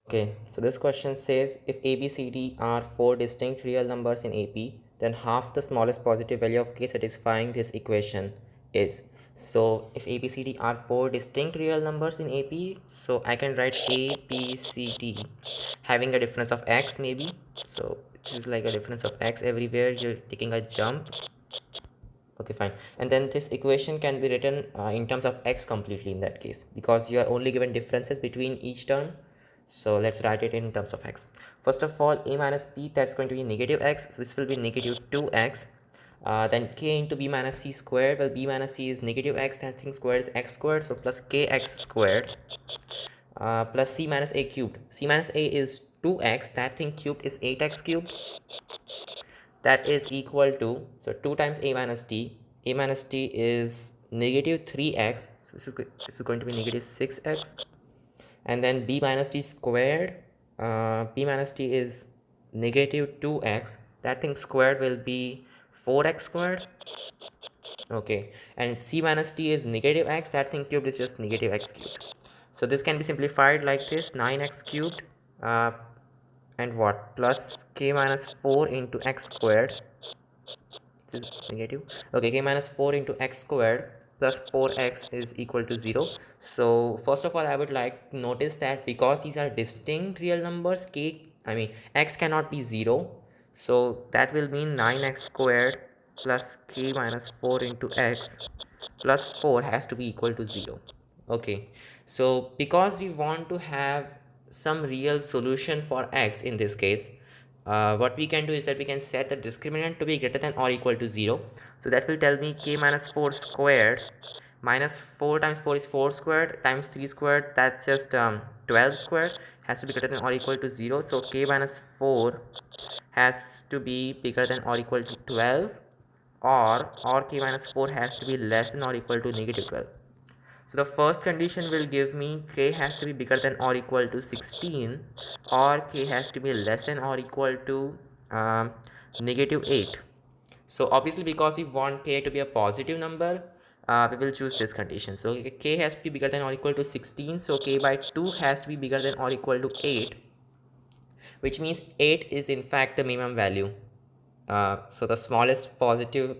Okay, so this question says if A, B, C, D are four distinct real numbers in AP, then half the smallest positive value of K satisfying this equation is. So if A, B, C, D are four distinct real numbers in AP, so I can write A, B, C, D having a difference of X maybe. So this is like a difference of X everywhere. You're taking a jump. Okay, fine. And then this equation can be written in terms of x completely in that case, because you are only given differences between each term. So let's write it in terms of x. First of all, a minus b, that's going to be negative x, so this will be negative 2x. Then k into b minus c squared, well, b minus c is negative x, that thing squared is x squared, so plus kx squared, plus c minus a cubed. C minus a is 2x, that thing cubed is 8x cubed, that is equal to, so 2 times a minus t is negative 3x, so this is going to be negative 6x, and then b minus t squared, b minus t is negative 2x, that thing squared will be 4x squared. Okay, and c minus t is negative x, that thing cubed is just negative x cubed. So this can be simplified like this, 9x cubed, uh, and what, plus k minus 4 into x squared, this is negative. Okay, k minus 4 into x squared plus 4x is equal to 0. So first of all, I would like to notice that because these are distinct real numbers, x cannot be 0. So that will mean 9x squared plus k minus 4 into x plus 4 has to be equal to 0. Okay, so because we want to have some real solution for x in this case, what we can do is that we can set the discriminant to be greater than or equal to 0. So that will tell me k minus 4 squared minus 4 times 4 is 4 squared times 3 squared, that's just 12 squared, has to be greater than or equal to 0. So k minus 4 has to be bigger than or equal to 12, or k minus 4 has to be less than or equal to negative 12. So the first condition will give me k has to be bigger than or equal to 16, or k has to be less than or equal to negative 8. So obviously, because we want k to be a positive number, we will choose this condition. So k has to be bigger than or equal to 16, so k by 2 has to be bigger than or equal to 8, which means 8 is in fact the minimum value. So the smallest positive,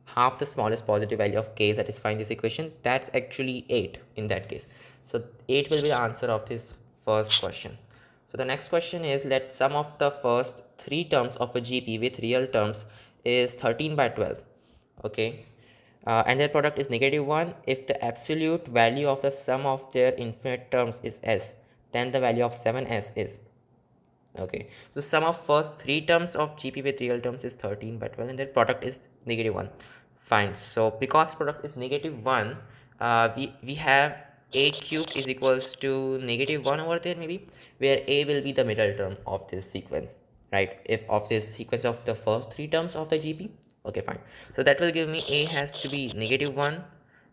half the smallest positive value of k satisfying this equation, that's actually 8 in that case. So 8 will be the answer of this first question. So the next question is, let sum of the first three terms of a GP with real terms is 13 by 12. Okay, and their product is negative 1 if the absolute value of the sum of their infinite terms is s, then the value of 7s is. Okay, so sum of first three terms of GP with real terms is 13 by 12, and their product is negative 1. Fine. So because product is negative 1, we have a cubed is equals to negative 1 over there maybe, where a will be the middle term of this sequence, right? If of this sequence of the first three terms of the GP. Okay, fine. So that will give me a has to be negative 1.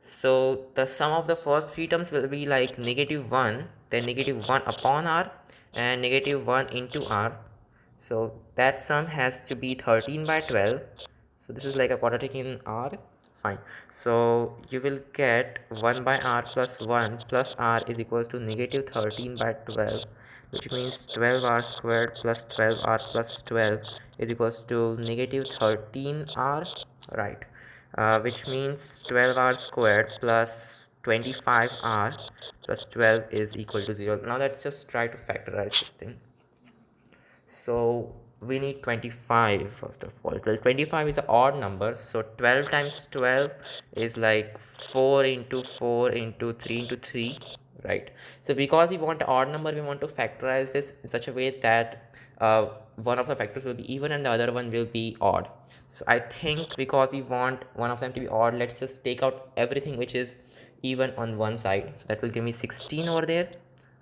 So the sum of the first three terms will be like negative 1, then negative 1 upon r, and negative 1 into r. So that sum has to be 13 by 12. So this is like a quadratic in r. Fine. So you will get 1 by r plus 1 plus r is equals to negative 13 by 12, which means 12r squared plus 12r plus 12 is equals to negative 13r, right? Which means 12r squared plus 25r plus 12 is equal to 0. Now let's just try to factorize this thing. So we need 25 first of all. Well, 25 is an odd number, so 12 times 12 is like 4 into 4 into 3 into 3, right? So because we want an odd number, we want to factorize this in such a way that one of the factors will be even and the other one will be odd. So I think because we want one of them to be odd, let's just take out everything which is even on one side. So that will give me 16 over there,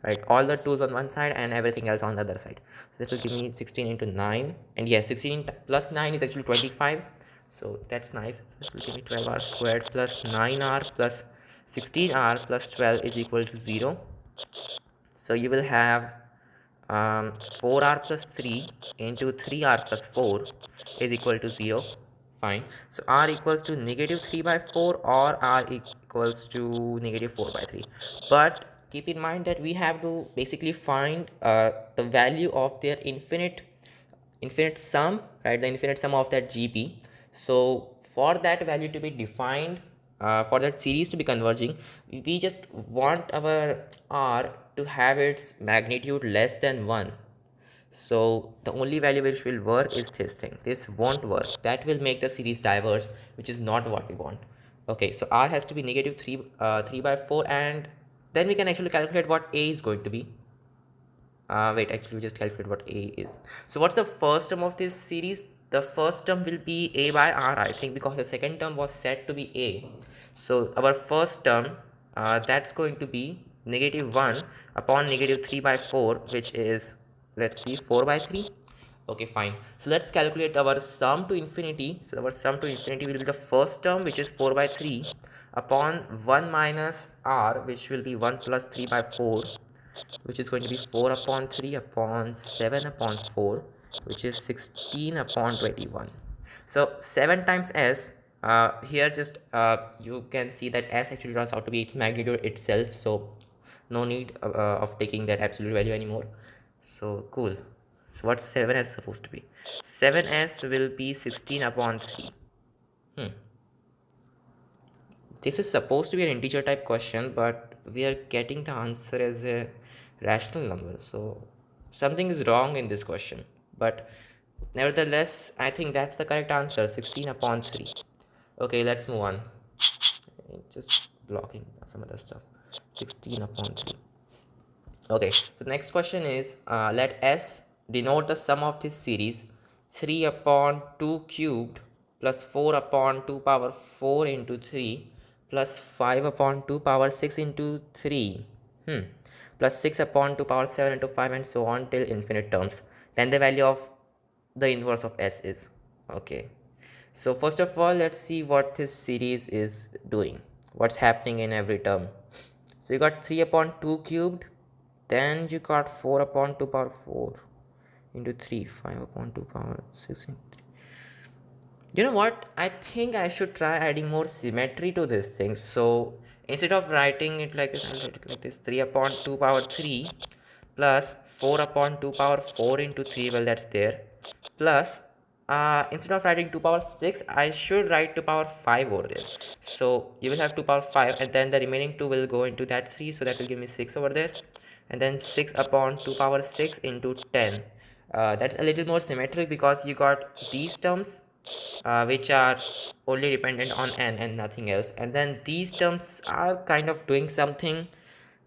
right? All the 2's on one side and everything else on the other side. So that will give me 16 into 9, and yes, 16 plus 9 is actually 25. So that's nice. This will give me 12r squared plus 9r plus 16r plus 12 is equal to 0. So you will have 4r plus 3 into 3r plus 4 is equal to 0. Fine. So r equals to negative 3 by 4 or r equals to negative 4 by 3. But keep in mind that we have to basically find the value of their infinite sum, right? The infinite sum of that GP. So for that value to be defined, for that series to be converging, we just want our R to have its magnitude less than 1. So the only value which will work is this thing. This won't work. That will make the series diverge, which is not what we want. Okay, so R has to be negative 3 by 4, and then we can actually calculate what A is going to be. Wait, actually we just calculate what A is. So what's the first term of this series? The first term will be A by R, I think, because the second term was set to be A. So our first term, that's going to be negative 1 upon negative 3 by 4, which is, let's see, 4 by 3. Okay, fine. So let's calculate our sum to infinity. So our sum to infinity will be the first term, which is 4 by 3, upon 1 minus R, which will be 1 plus 3 by 4, which is going to be 4 upon 3 upon 7 upon 4, which is 16 upon 21. So 7 times s, here just you can see that s actually turns out to be its magnitude itself, so no need of taking that absolute value anymore. So cool. So what's 7s supposed to be? 7s will be 16 upon 3. This is supposed to be an integer type question, but we are getting the answer as a rational number. So something is wrong in this question. But nevertheless, I think that's the correct answer, 16 upon 3. Okay, let's move on. Just blocking some other stuff. 16 upon 3. Okay, so the next question is, let S denote the sum of this series 3 upon 2 cubed plus 4 upon 2 power 4 into 3 plus 5 upon 2 power 6 into 3 plus 6 upon 2 power 7 into 5 and so on till infinite terms. Then the value of the inverse of S is. Okay, so first of all, let's see what this series is doing. What's happening in every term. So you got 3 upon 2 cubed, then you got 4 upon 2 power 4 into 3, 5 upon 2 power 6 into 3. You know what? I think I should try adding more symmetry to this thing. So instead of writing it like this, I'll write it like this: 3 upon 2 power 3 plus 4 upon 2 power 4 into 3. Well, that's there. Plus, instead of writing 2 power 6, I should write 2 power 5 over there. So you will have 2 power 5, and then the remaining 2 will go into that 3. So that will give me 6 over there. And then 6 upon 2 power 6 into 10. That's a little more symmetric because you got these terms which are only dependent on n and nothing else, and then these terms are kind of doing something.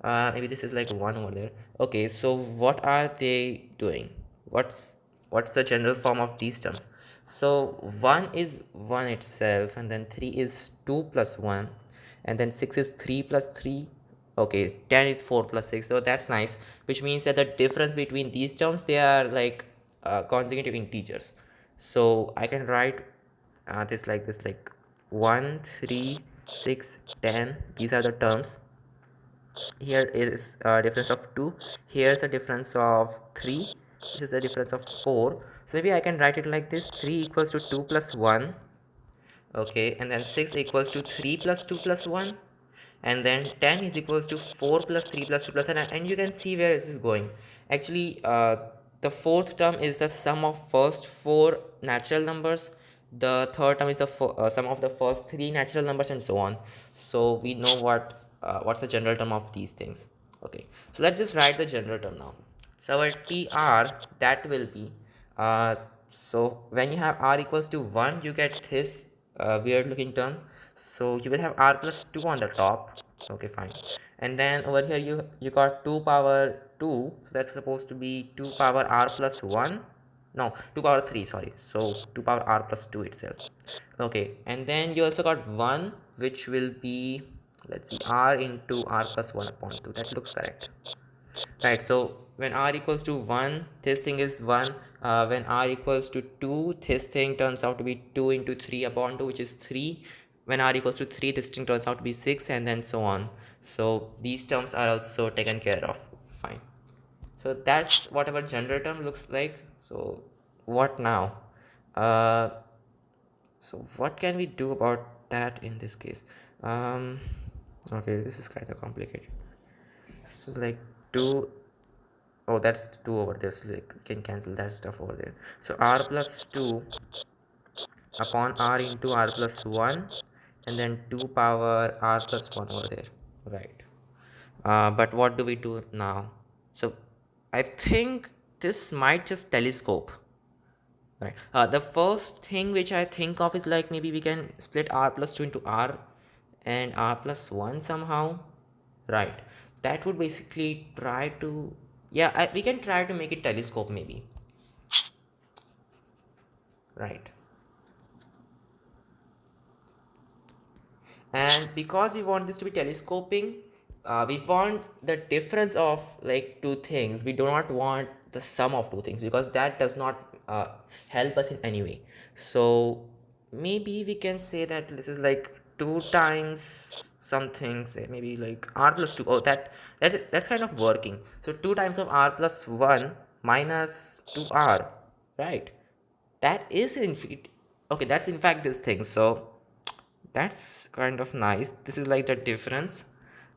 Maybe this is like 1 over there. Okay, so what are they doing? What's the general form of these terms? So 1 is 1 itself, and then 3 is 2 plus 1, and then 6 is 3 plus 3. Okay, 10 is 4 plus 6, so that's nice, which means that the difference between these terms, they are like consecutive integers. So I can write this like 1 3 6 10. These are the terms. Here is a difference of 2, here's a difference of 3, this is a difference of 4. So maybe I can write it like this: 3 equals to 2 plus 1. Okay, and then 6 equals to 3 plus 2 plus 1, and then 10 is equals to 4 plus 3 plus 2 plus 1, and you can see where this is going. Actually, the fourth term is the sum of first 4 natural numbers, the third term is the sum of the first 3 natural numbers, and so on. So we know what's the general term of these things. Okay, so let's just write the general term now. So our TR, that will be, so when you have R equals to 1, you get this weird looking term. So you will have R plus 2 on the top. Okay, fine. And then over here you got 2 power 2, so that's supposed to be 2 power R plus 1. No, 2 power 3, sorry. So 2 power R plus 2 itself. Okay, and then you also got 1, which will be, let's see, R into R plus 1 upon 2. That looks correct. Right, so when R equals to 1, this thing is 1. When R equals to 2, this thing turns out to be 2 into 3 upon 2, which is 3. When R equals to 3, this thing turns out to be 6, and then so on. So these terms are also taken care of. Fine. So that's what our general term looks like. So what now? Uh, so what can we do about that in this case? Okay, this is kind of complicated. This is like 2. Oh, that's 2 over there, so like we can cancel that stuff over there. So r plus 2 upon r into r plus 1, and then 2 power r plus 1 over there, right? But what do we do now? So I think this might just telescope, right? The first thing which I think of is like maybe we can split r plus 2 into r and r plus 1 somehow, right? That would basically try to, yeah, we can try to make it telescope maybe, right? And because we want this to be telescoping, we want the difference of like two things. We do not want the sum of two things because that does not help us in any way. So maybe we can say that this is like 2 times something, say maybe like r plus 2. Oh, that's kind of working. So 2 times of r plus 1 minus 2r, right? That is in fact, okay, that's in fact this thing. So that's kind of nice. This is like the difference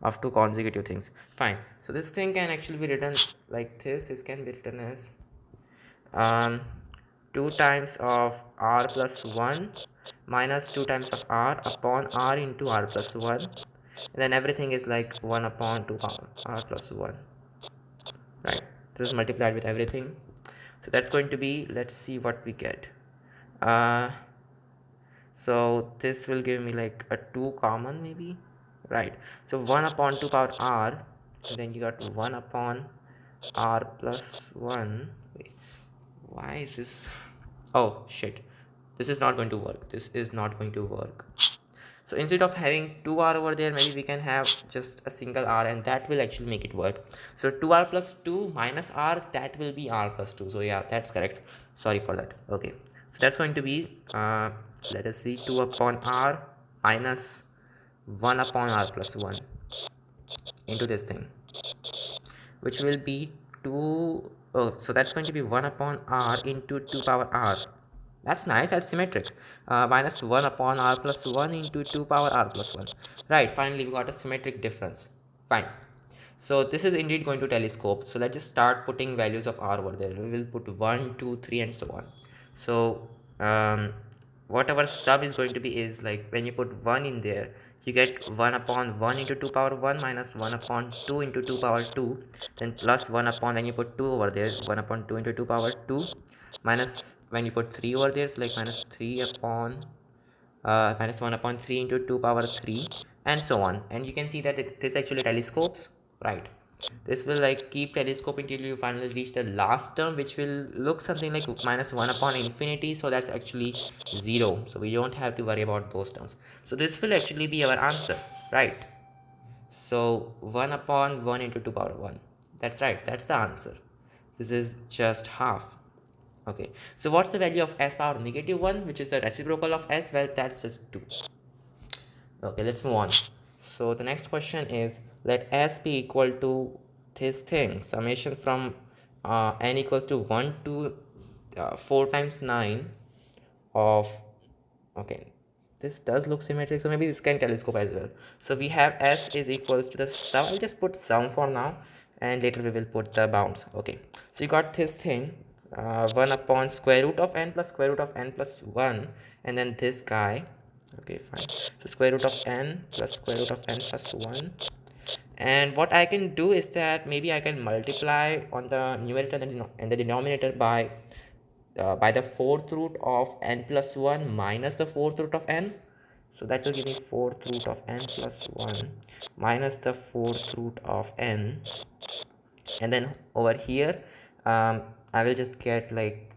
of two consecutive things. Fine. So this thing can actually be written like this. This can be written as um, 2 times of r plus 1 minus 2 times of r upon r into r plus 1. And then everything is like 1 upon 2 r plus 1. Right. This is multiplied with everything. So that's going to be, let's see what we get. Uh, so this will give me like a 2 common maybe, right? So 1 upon 2 power r, and then you got 1 upon r plus 1. Wait, why is this? Oh shit, this is not going to work. This is not going to work. So instead of having 2r over there, maybe we can have just a single r, and that will actually make it work. So 2r plus 2 minus r, that will be r plus 2. So yeah, that's correct. Sorry for that. Okay, so that's going to be let us see, 2 upon r minus 1 upon r plus 1 into this thing, which will be 2. Oh, so that's going to be 1 upon r into 2 power r. That's nice, that's symmetric. Minus 1 upon r plus 1 into 2 power r plus 1. Right, finally we got a symmetric difference. Fine. So this is indeed going to telescope. So let's just start putting values of r over there. We will put 1, 2, 3 and so on. So whatever sum is going to be is like when you put 1 in there, you get 1 upon 1 into 2 power 1 minus 1 upon 2 into 2 power 2, then plus 1 upon, when you put 2 over there, 1 upon 2 into 2 power 2, minus when you put 3 over there, so like minus 3 upon minus 1 upon 3 into 2 power 3 and so on. And you can see that this actually telescopes, right? This will like keep telescoping till you finally reach the last term, which will look something like minus 1 upon infinity. So that's actually 0, so we don't have to worry about those terms. So this will actually be our answer, right? So 1 upon 1 into 2 power 1, that's right, that's the answer. This is just half. Okay, so what's the value of s power negative 1, which is the reciprocal of s? Well, that's just 2. Okay, let's move on. So the next question is, let s be equal to this thing, summation from n equals to 1 to 4 times 9 of, okay, this does look symmetric, so maybe this can telescope as well. So we have s is equals to the sum. I'll just put sum for now, and later we will put the bounds. Okay, so you got this thing, 1 upon square root of n plus square root of n plus 1, and then this guy. Okay, fine. So square root of n plus square root of n plus 1. And what I can do is that maybe I can multiply on the numerator and the denominator by the fourth root of n plus 1 minus the fourth root of n. So that will give me fourth root of n plus 1 minus the fourth root of n. And then over here, I will just get like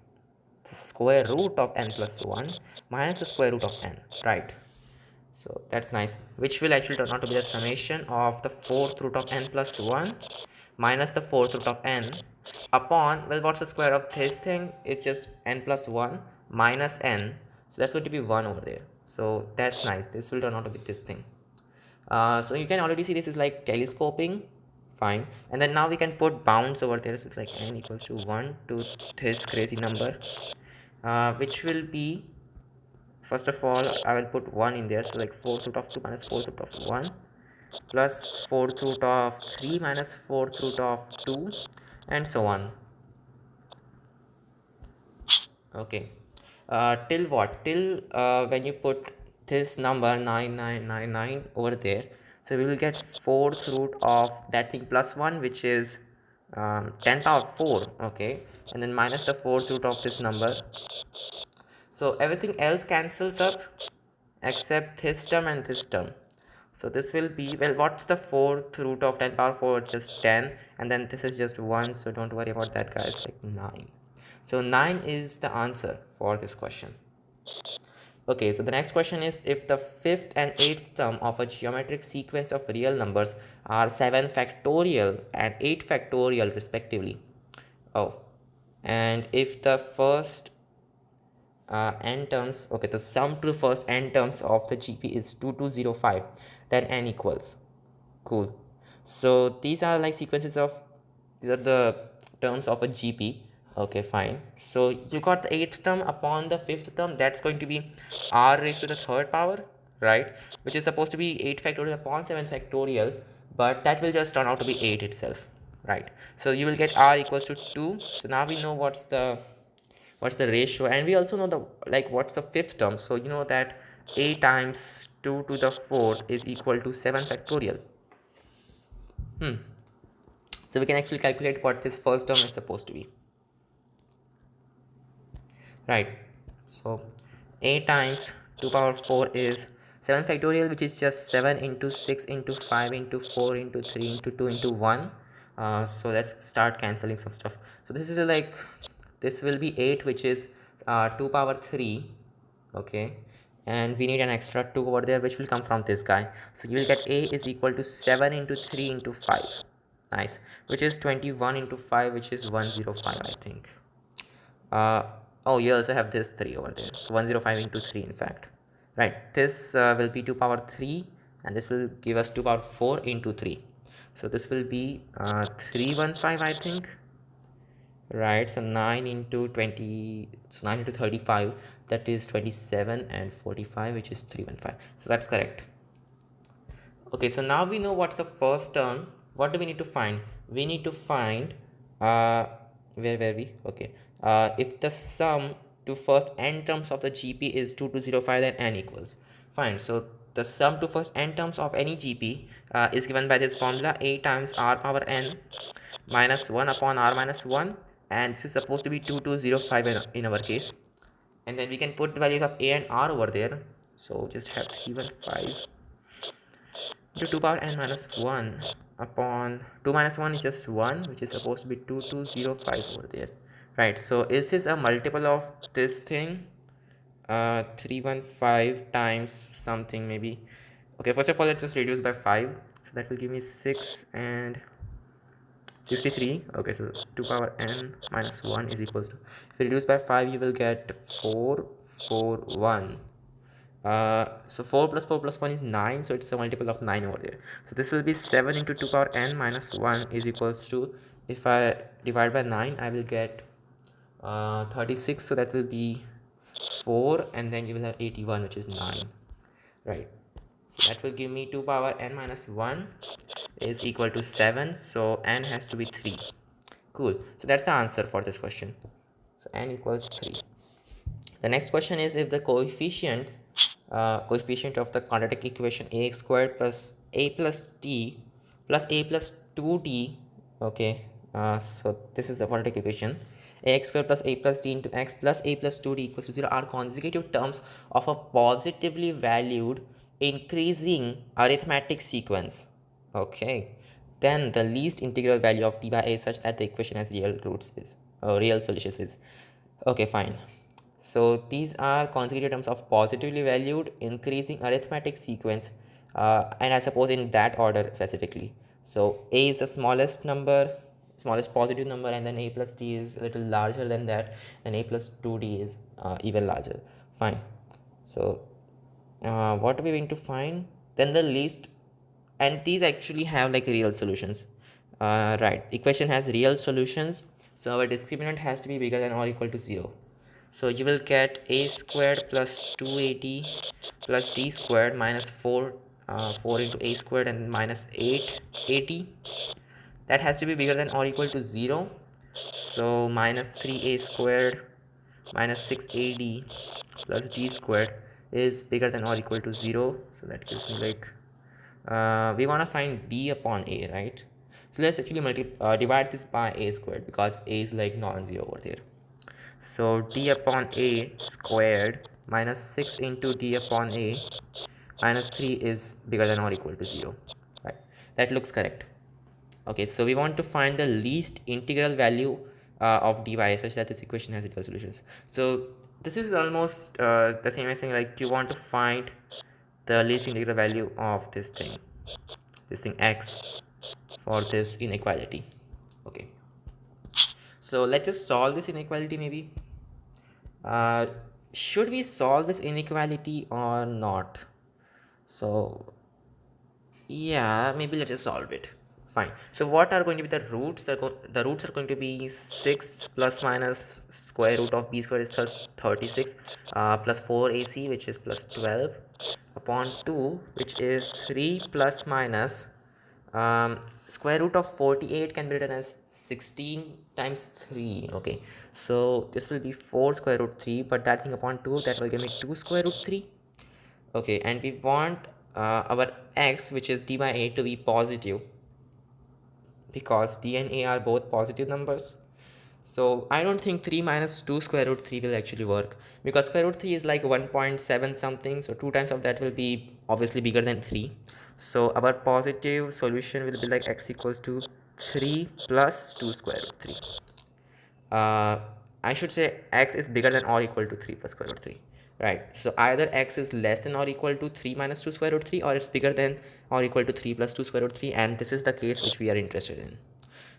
the square root of n plus 1 minus the square root of n, right? So that's nice, which will actually turn out to be the summation of the fourth root of n plus 1 minus the fourth root of n upon, well, what's the square of this thing? It's just n plus 1 minus n, so that's going to be 1 over there. So that's nice, this will turn out to be this thing. So you can already see this is like telescoping. Fine. And then now we can put bounds over there. So it's like n equals to 1 to this crazy number, which will be, first of all, I will put 1 in there. So like 4th root of 2 minus 4th root of 1. plus 4th root of 3 minus 4th root of 2, and so on. Okay, till what? Till when you put this number 9999 over there, so we will get 4th root of that thing plus 1, which is 10 power 4. Okay, and then minus the 4th root of this number. So everything else cancels up except this term and this term. So this will be, well, what's the 4th root of 10 power 4? Just 10, and then this is just 1, so don't worry about that, guys. Like 9. So 9 is the answer for this question. Okay, so the next question is, if the 5th and 8th term of a geometric sequence of real numbers are 7 factorial and 8 factorial respectively. Oh, and if the first n terms, okay, the sum to the first n terms of the GP is 2205, then n equals. Cool. So these are like sequences of, these are the terms of a GP. Okay, fine. So you got the 8th term upon the 5th term, that's going to be r raised to the 3rd power, right? Which is supposed to be 8 factorial upon 7 factorial, but that will just turn out to be 8 itself, right? So you will get r equals to 2. So now we know what's the ratio, and we also know the, like, what's the 5th term. So you know that a times 2 to the 4th is equal to 7 factorial. So we can actually calculate what this first term is supposed to be, right? So a times 2 power 4 is 7 factorial, which is just 7 into 6 into 5 into 4 into 3 into 2 into 1. So let's start cancelling some stuff. So this is like, this will be 8, which is 2 power 3. Okay, and we need an extra 2 over there, which will come from this guy. So you will get a is equal to 7 into 3 into 5. Nice. Which is 21 into 5, which is 105, I think. uh oh, you also have this 3 over there, so 105 into 3, in fact, right? This will be 2 power 3, and this will give us 2 power 4 into 3. So this will be 315, I think, right? So 9 into 20, so 9 into 35, that is 27, and 45, which is 315. So that's correct. Okay, so now we know what's the first term. What do we need to find? We need to find where were we? Okay, if the sum to first n terms of the GP is 2205, then n equals. Fine. So the sum to first n terms of any GP is given by this formula: a times r power n minus 1 upon r minus 1, and this is supposed to be 2205 in our case. And then we can put the values of a and r over there. So just have 315 into 2 power n minus 1 upon 2 minus 1 is just 1, which is supposed to be 2205 over there, right? So is this a multiple of this thing? 315 times something, maybe. Okay, first of all, let's just reduce by 5. So that will give me 6 and 53. Okay, so 2 power n minus 1 is equals to, if you reduce by 5, you will get 441. So 4 plus 4 plus 1 is 9, so it's a multiple of 9 over there. So this will be 7 into 2 power n minus 1 is equals to, if I divide by 9, I will get 36, so that will be 4, and then you will have 81, which is 9, right? So that will give me 2 power n minus 1 is equal to 7, so n has to be 3. Cool. So that's the answer for this question. So n equals 3. The next question is, if the coefficient of the quadratic equation ax squared plus a plus t plus a plus 2t, okay, so this is the quadratic equation, ax squared plus a plus t into x plus a plus 2t equals to 0 are consecutive terms of a positively valued increasing arithmetic sequence, okay, then the least integral value of t by a is such that the equation has real roots is, real solutions is. Okay, fine. So these are consecutive terms of positively valued increasing arithmetic sequence, and I suppose in that order specifically. So a is the smallest number, smallest positive number, and then a plus t is a little larger than that, and a plus 2d is even larger. Fine. So what are we going to find? Then the least, and these actually have like real solutions, right? Equation has real solutions, so our discriminant has to be bigger than or equal to 0. So you will get a squared plus 2at plus t squared minus 4 4 into a squared and minus 8 that has to be bigger than or equal to 0. So minus 3a squared minus 6ad plus d squared is bigger than or equal to 0. So that gives me like we want to find d upon a, right? So let's actually divide this by a squared because a is like non-zero over there. So d upon a squared minus 6 into d upon a minus 3 is bigger than or equal to 0, right? That looks correct. Okay, so we want to find the least integral value of dy such that this equation has equal solutions. So this is almost the same as saying like you want to find the least integral value of this thing x for this inequality. Okay, so let's just solve this inequality maybe. uh, should we solve this inequality or not? So yeah, maybe let's just solve it. Fine. So what are going to be the roots? The roots are going to be 6 plus minus square root of b squared is 36 plus 4ac which is plus 12 upon 2 which is 3 plus minus square root of 48 can be written as 16 times 3. Okay, so this will be 4 square root 3, but that thing upon 2 that will give me 2 square root 3. Okay, and we want our x which is d by a to be positive because d and a are both positive numbers. So I don't think 3 minus 2 square root 3 will actually work because square root 3 is like 1.7 something, so 2 times of that will be obviously bigger than 3. So our positive solution will be like x equals to 3 plus 2 square root 3. I should say x is bigger than or equal to 3 plus square root 3, right? So either x is less than or equal to 3 minus 2 square root 3 or it's bigger than or equal to 3 plus 2 square root 3, and this is the case which we are interested in.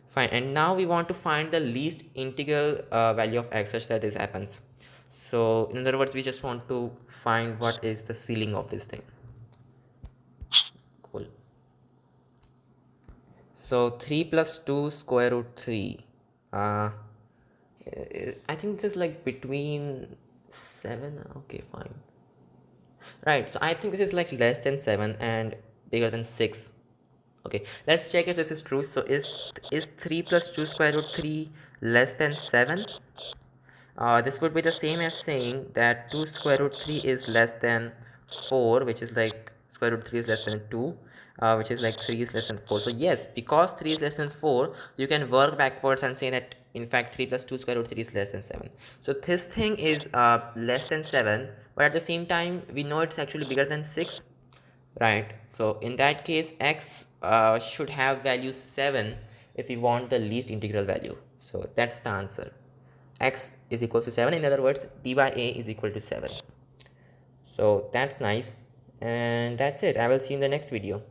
Fine, and now we want to find the least integral value of x such that this happens. So in other words, we just want to find what is the ceiling of this thing. Cool. So 3 plus 2 square root 3. I think this is like between 7. Okay, fine. Right, so I think this is like less than 7 and bigger than 6. Okay, let's check if this is true. So is 3 plus 2 square root 3 less than 7? This would be the same as saying that 2 square root 3 is less than 4, which is like square root 3 is less than 2, which is like 3 is less than 4. So yes, because 3 is less than 4, you can work backwards and say that in fact 3 plus 2 square root 3 is less than 7. So this thing is less than 7, but at the same time we know it's actually bigger than 6, right? So in that case x should have value 7 if we want the least integral value. So that's the answer. X is equal to 7. In other words, d by a is equal to 7. So that's nice, and that's it. I will see you in the next video.